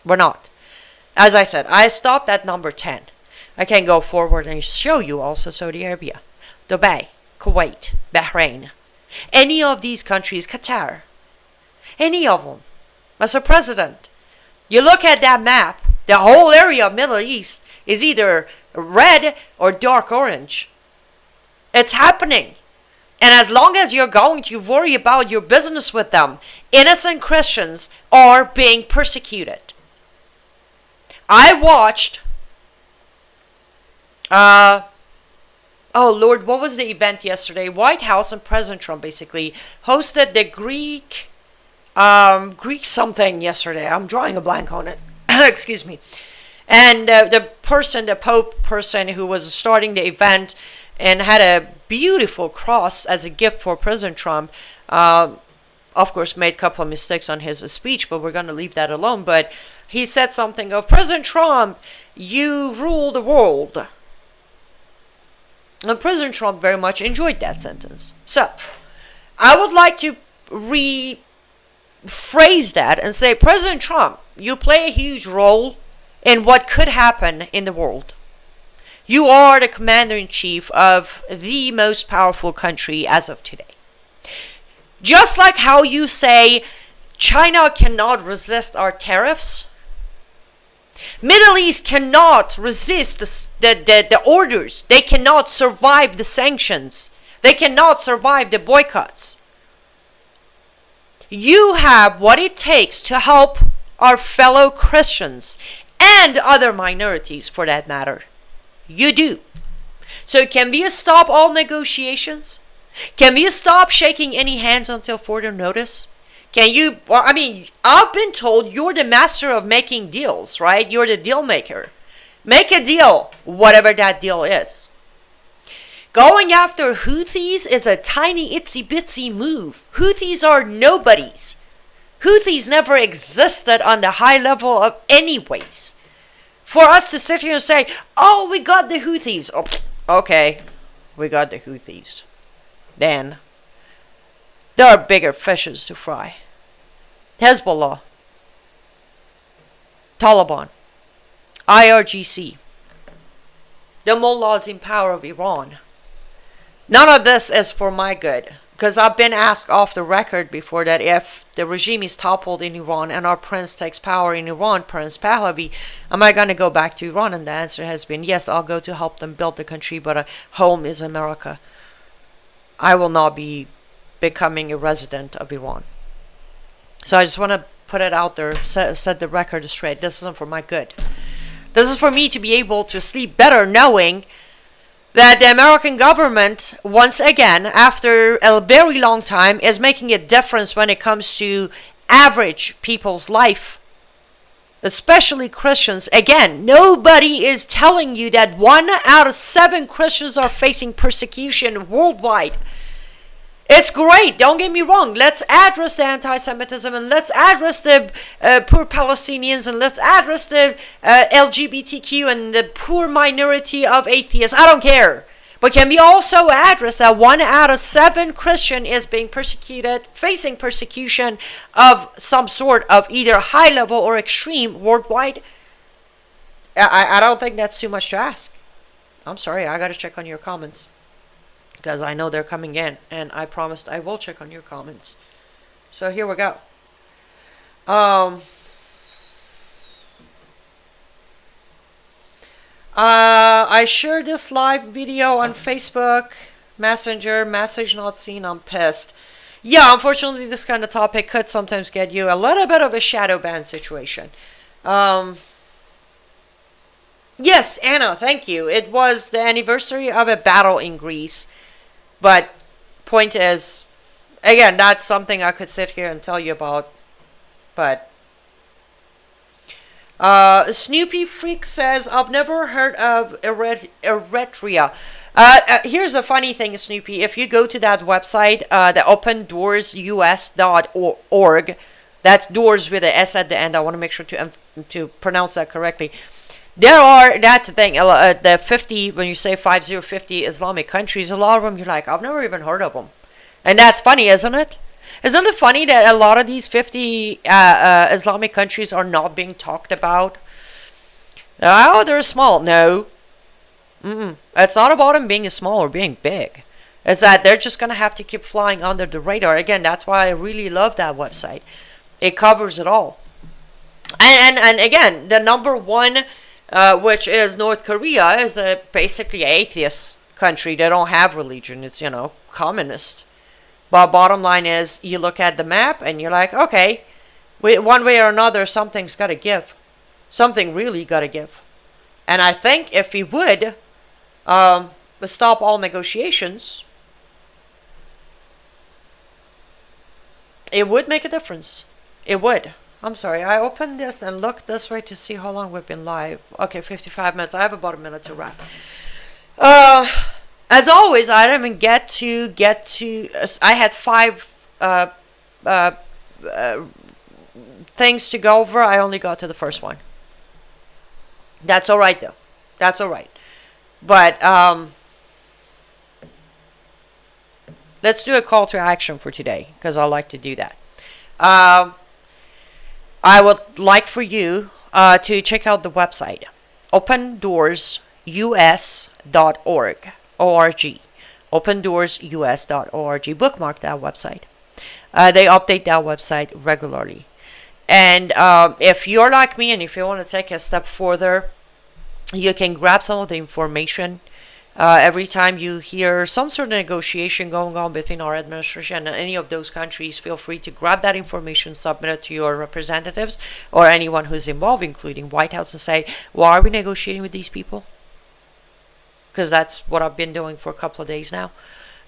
We're not. As I said, I stopped at number 10. I can go forward and show you also Saudi Arabia, Dubai, Kuwait, Bahrain, any of these countries, Qatar, any of them, as a president, you look at that map, the whole area of Middle East is either red or dark orange. It's happening. And as long as you're going to worry about your business with them, innocent Christians are being persecuted. I watched, oh Lord, what was the event yesterday? White House and President Trump basically hosted the Greek something yesterday. I'm drawing a blank on it. Excuse me. And the Pope person who was starting the event and had a beautiful cross as a gift for President Trump, of course made a couple of mistakes on his speech, but we're going to leave that alone. But he said something of, President Trump, you rule the world. And President Trump very much enjoyed that sentence. So, I would like to rephrase that and say, President Trump, you play a huge role in what could happen in the world. You are the commander-in-chief of the most powerful country as of today. Just like how you say China cannot resist our tariffs, Middle East cannot resist the orders. They cannot survive the sanctions. They cannot survive the boycotts. You have what it takes to help our fellow Christians and other minorities for that matter. You do. So can we stop all negotiations? Can we stop shaking any hands until further notice? Can you, well, I mean, I've been told you're the master of making deals, right? You're the deal maker. Make a deal, whatever that deal is. Going after Houthis is a tiny itsy bitsy move. Houthis are nobodies. Houthis never existed on the high level of anyways. For us to sit here and say, oh, we got the Houthis. Oh, okay, we got the Houthis. Then, there are bigger fishes to fry. Hezbollah, Taliban, IRGC, the mullahs in power of Iran. None of this is for my good. Because I've been asked off the record before that if the regime is toppled in Iran and our prince takes power in Iran, Prince Pahlavi, am I going to go back to Iran? And the answer has been, yes, I'll go to help them build the country, but home is America. I will not be becoming a resident of Iran. So I just want to put it out there, set the record straight. This isn't for my good. This is for me to be able to sleep better knowing that the American government, once again, after a very long time, is making a difference when it comes to average people's life, especially Christians. Again, nobody is telling you that 1 out of 7 Christians are facing persecution worldwide. It's great, don't get me wrong. Let's address the anti-Semitism and let's address the poor Palestinians and let's address the LGBTQ and the poor minority of atheists. I don't care. But can we also address that 1 out of 7 Christian is being persecuted, facing persecution of some sort of either high level or extreme worldwide? I don't think that's too much to ask. I'm sorry, I got to check on your comments. Because I know they're coming in, and I promised I will check on your comments. So here we go. I shared this live video on Facebook, Messenger, message not seen, I'm pissed. Yeah, unfortunately, this kind of topic could sometimes get you a little bit of a shadow ban situation. Yes, Anna, thank you. It was the anniversary of a battle in Greece. But point is, again, that's something I could sit here and tell you about. But Snoopy Freak says, I've never heard of Eritrea. Here's the funny thing, Snoopy. If you go to that website, the opendoorsus.org, that's doors with an S at the end. I want to make sure to pronounce that correctly. That's the thing, the 50, when you say 50 Islamic countries, a lot of them, you're like, I've never even heard of them. And that's funny, isn't it? Isn't it funny that a lot of these 50 Islamic countries are not being talked about? Oh, they're small. No. It's not about them being small or being big. is that they're just going to have to keep flying under the radar. Again, that's why I really love that website. It covers it all. And again, the number one, which is North Korea, is a basically atheist country. They don't have religion. It's, communist. But bottom line is, you look at the map and you're like, okay, one way or another, something's got to give. Something really got to give. And I think if we would stop all negotiations, it would make a difference. It would. I'm sorry, I opened this and looked this way to see how long we've been live. Okay, 55 minutes. I have about a minute to wrap. As always, I didn't even get to. I had 5 things to go over. I only got to the first one. That's all right, though. That's all right. But let's do a call to action for today, because I like to do that. I would like for you to check out the website, opendoorsUS.org. O-R-G. opendoorsUS.org. Bookmark that website. They update that website regularly. And if you're like me and if you want to take a step further, you can grab some of the information. Every time you hear some sort of negotiation going on between our administration and any of those countries, feel free to grab that information, submit it to your representatives or anyone who's involved, including White House, and say, well, are we negotiating with these people? Because that's what I've been doing for a couple of days now.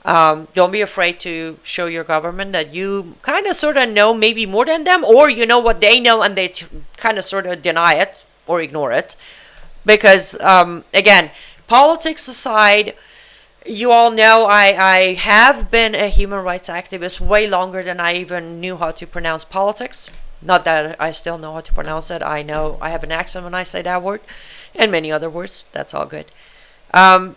Don't be afraid to show your government that you kind of sort of know maybe more than them, or you know what they know and they kind of sort of deny it or ignore it. Because, again, politics aside, you all know I have been a human rights activist way longer than I even knew how to pronounce politics. Not that I still know how to pronounce it. I know I have an accent when I say that word and many other words. That's all good. As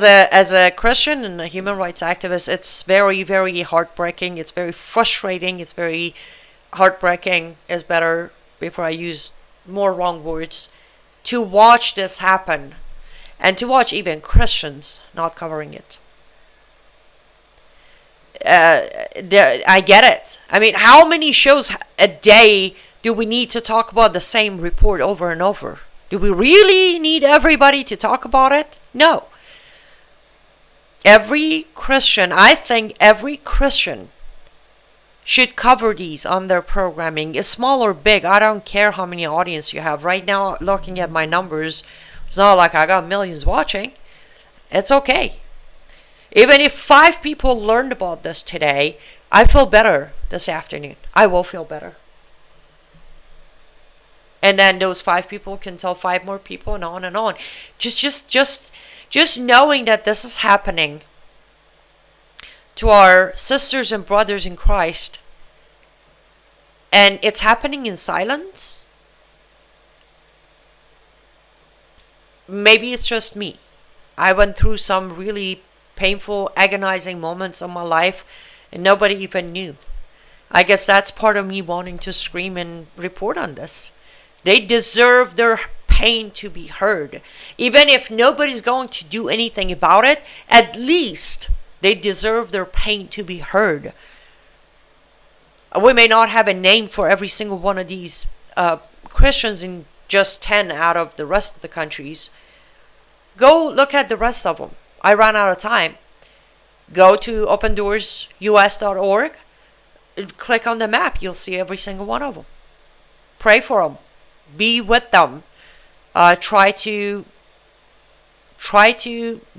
a Christian and a human rights activist, it's very, very heartbreaking. It's very frustrating. It's very heartbreaking is better before I use more wrong words, to watch this happen and to watch even Christians not covering it. I get it. I mean, how many shows a day do we need to talk about the same report over and over? Do we really need everybody to talk about it? No. Every Christian, I think every Christian should cover these on their programming, small or big. I don't care how many audience you have. Right now, looking at my numbers, it's not like I got millions watching. It's okay. Even if 5 people learned about this today, I feel better this afternoon. I will feel better. And then those 5 people can tell 5 more people, and on and on. Just knowing that this is happening to our sisters and brothers in Christ, and it's happening in silence. Maybe it's just me. I went through some really painful, agonizing moments of my life, and nobody even knew. I guess that's part of me wanting to scream and report on this. They deserve their pain to be heard. Even if nobody's going to do anything about it, at least they deserve their pain to be heard. We may not have a name for every single one of these Christians in just 10 out of the rest of the countries. Go look at the rest of them. I ran out of time. Go to opendoorsUS.org. Click on the map. You'll see every single one of them. Pray for them. Be with them. Try to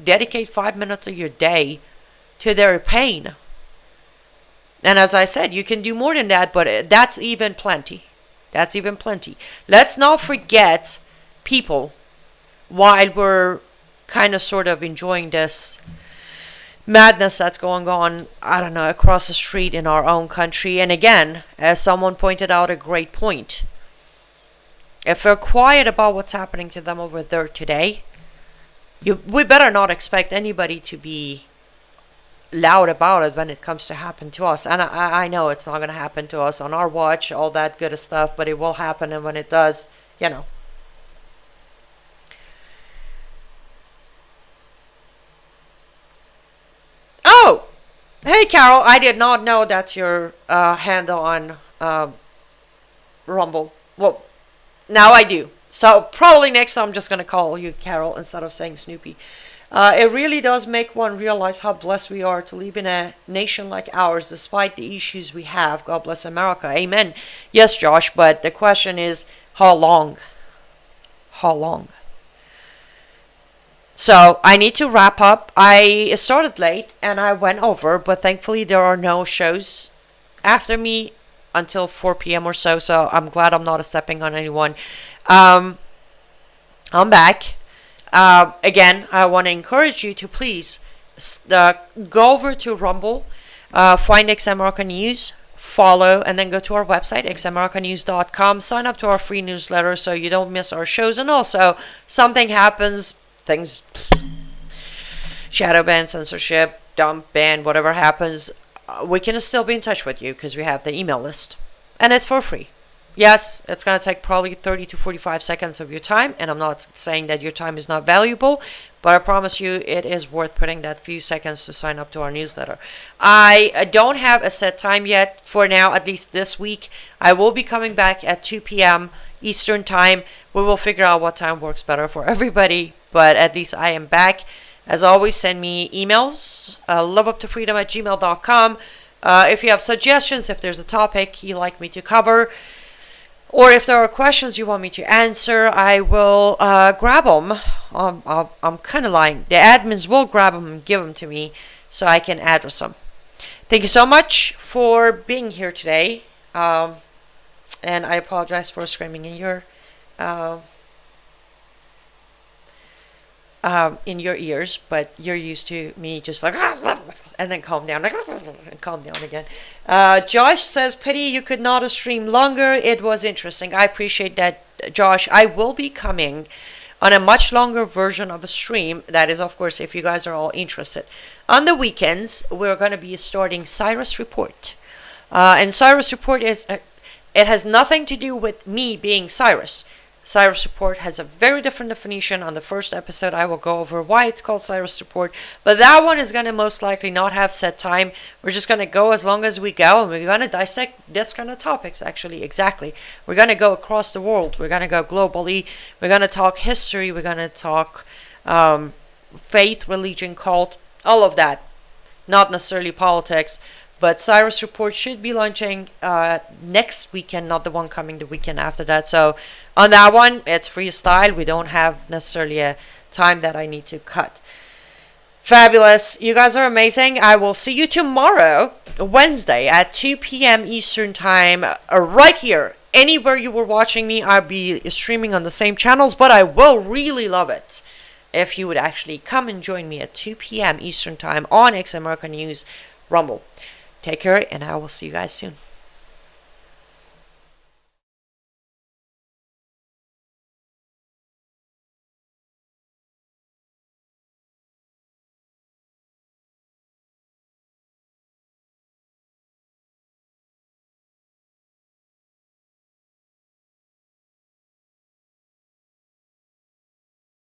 dedicate 5 minutes of your day to their pain. And as I said, you can do more than that, but that's even plenty. That's even plenty. Let's not forget people while we're kind of sort of enjoying this madness that's going on, I don't know, across the street in our own country. And again, as someone pointed out a great point, if we're quiet about what's happening to them over there today, we better not expect anybody to be loud about it when it comes to happen to us. And I know it's not going to happen to us on our watch, all that good stuff, but it will happen. And when it does, Hey, Carol, I did not know that's your handle on Rumble. Well, now I do. So probably next time I'm just going to call you Carol instead of saying Snoopy. It really does make one realize how blessed we are to live in a nation like ours, despite the issues we have. God bless America. Amen. Yes, Josh, but the question is, how long? How long? So I need to wrap up. I started late and I went over, but thankfully there are no shows after me until 4 p.m. or so. So I'm glad I'm not stepping on anyone. I'm back. Again, I want to encourage you to please go over to Rumble, find X America News, follow, and then go to our website, xamericanews.com. Sign up to our free newsletter so you don't miss our shows. And also, something happens, things, shadow ban, censorship, dump ban, whatever happens, we can still be in touch with you because we have the email list. And it's for free. Yes, it's going to take probably 30 to 45 seconds of your time, and I'm not saying that your time is not valuable, but I promise you it is worth putting that few seconds to sign up to our newsletter. I don't have a set time yet for now, at least this week. I will be coming back at 2 p.m. Eastern time. We will figure out what time works better for everybody, but at least I am back. As always, send me emails, loveuptofreedom@gmail.com. If you have suggestions, if there's a topic you'd like me to cover, or if there are questions you want me to answer, I will grab them. I'm kind of lying. The admins will grab them and give them to me so I can address them. Thank you so much for being here today. And I apologize for screaming in your ears, but you're used to me just like and then calm down and calm down again. Josh says, pity you could not stream longer. It was interesting. I appreciate that, Josh. I will be coming on a much longer version of a stream. That is, of course, if you guys are all interested. On the weekends, we're going to be starting Cyrus Report. And Cyrus Report is, it has nothing to do with me being Cyrus. Cyrus Report has a very different definition. On the first episode, I will go over why it's called Cyrus Report. But that one is going to most likely not have set time. We're just going to go as long as we go. And we're going to dissect this kind of topics, actually. Exactly. We're going to go across the world. We're going to go globally. We're going to talk history. We're going to talk faith, religion, cult, all of that. Not necessarily politics. But Cyrus Report should be launching next weekend, not the one coming the weekend after that. So on that one, it's freestyle. We don't have necessarily a time that I need to cut. Fabulous. You guys are amazing. I will see you tomorrow, Wednesday, at 2 p.m. Eastern Time, right here. Anywhere you were watching me, I'll be streaming on the same channels, but I will really love it if you would actually come and join me at 2 p.m. Eastern Time on X America News Rumble. Take care, and I will see you guys soon.